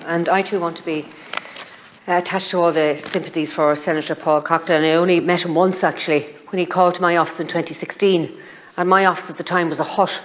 and I too want to be attached to all the sympathies for Senator Paul Coughlin. I only met him once, actually, when he called to my office in 2016, and my office at the time was a hut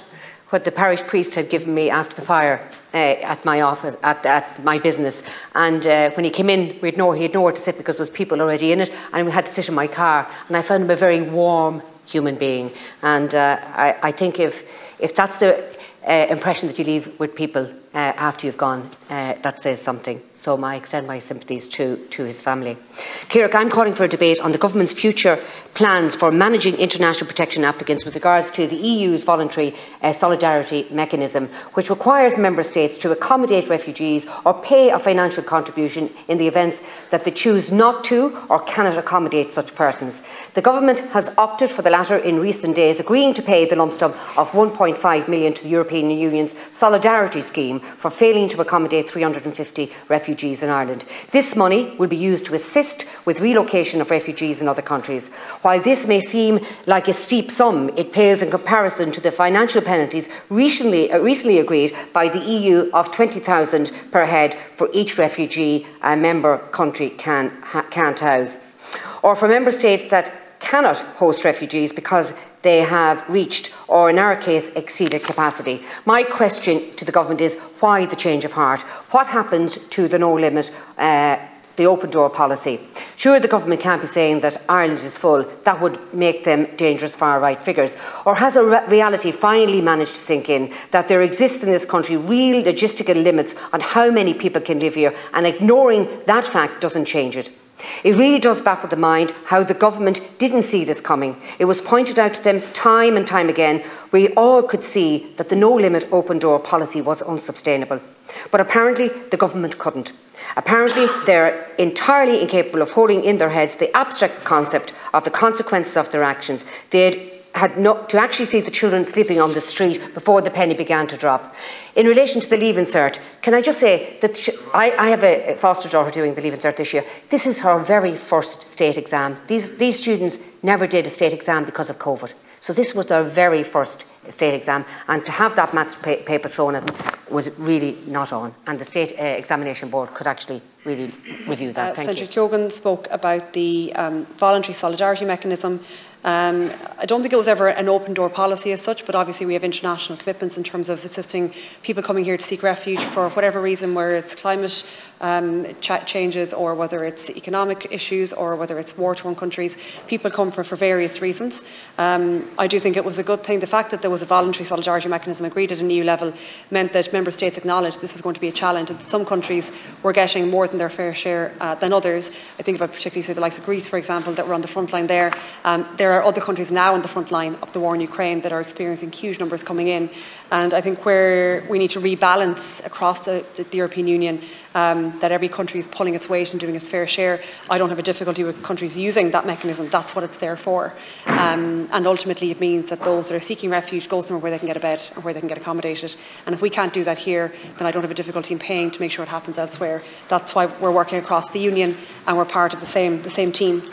what the parish priest had given me after the fire at my office, at my business. And when he came in, he had nowhere to sit because there was people already in it, and we had to sit in my car. And I found him a very warm human being. And I think if that's the impression that you leave with people after you've gone, that says something. So I extend my sympathies to his family. Ciarán, I'm calling for a debate on the government's future plans for managing international protection applicants with regards to the EU's voluntary solidarity mechanism, which requires member states to accommodate refugees or pay a financial contribution in the events that they choose not to or cannot accommodate such persons. The government has opted for the latter in recent days, agreeing to pay the lump sum of €1.5 million to the European Union's Solidarity Scheme for failing to accommodate 350 refugees in Ireland. This money will be used to assist with relocation of refugees in other countries. While this may seem like a steep sum, it pales in comparison to the financial penalties recently agreed by the EU of €20,000 per head for each refugee a member country can't house. Or for member states that cannot host refugees because they have reached, or in our case, exceeded capacity. My question to the government is, why the change of heart? What happened to the no limit, the open door policy? Sure, the government can't be saying that Ireland is full. That would make them dangerous far-right figures. Or has a reality finally managed to sink in that there exists in this country real logistical limits on how many people can live here, and ignoring that fact doesn't change it? It really does baffle the mind how the government didn't see this coming. It was pointed out to them time and time again. We all could see that the no-limit open-door policy was unsustainable. But apparently the government couldn't. Apparently they're entirely incapable of holding in their heads the abstract concept of the consequences of their actions. They'd had to actually see the children sleeping on the street before the penny began to drop. In relation to the Leave Insert, can I just say that I have a foster daughter doing the Leave Insert this year. This is her very first state exam. These students never did a state exam because of COVID. So this was their very first state exam, and to have that maths paper thrown at them was really not on. And the State Examination Board could actually really review that. Thank you. Senator Keogan spoke about the voluntary solidarity mechanism. I don't think it was ever an open door policy as such, but obviously we have international commitments in terms of assisting people coming here to seek refuge for whatever reason, whether it's climate changes or whether it's economic issues or whether it's war-torn countries. People come for various reasons. I do think it was a good thing. The fact that there was a voluntary solidarity mechanism agreed at an EU level meant that member states acknowledged this was going to be a challenge, and that some countries were getting more than their fair share than others. I think if I particularly say the likes of Greece, for example, that were on the front line there. There are other countries now on the front line of the war in Ukraine that are experiencing huge numbers coming in. And I think where we need to rebalance across the European Union, that every country is pulling its weight and doing its fair share. I don't have a difficulty with countries using that mechanism. That's what it's there for. And ultimately it means that those that are seeking refuge go somewhere where they can get a bed or where they can get accommodated. And if we can't do that here, then I don't have a difficulty in paying to make sure it happens elsewhere. That's why we're working across the Union and we're part of the same team.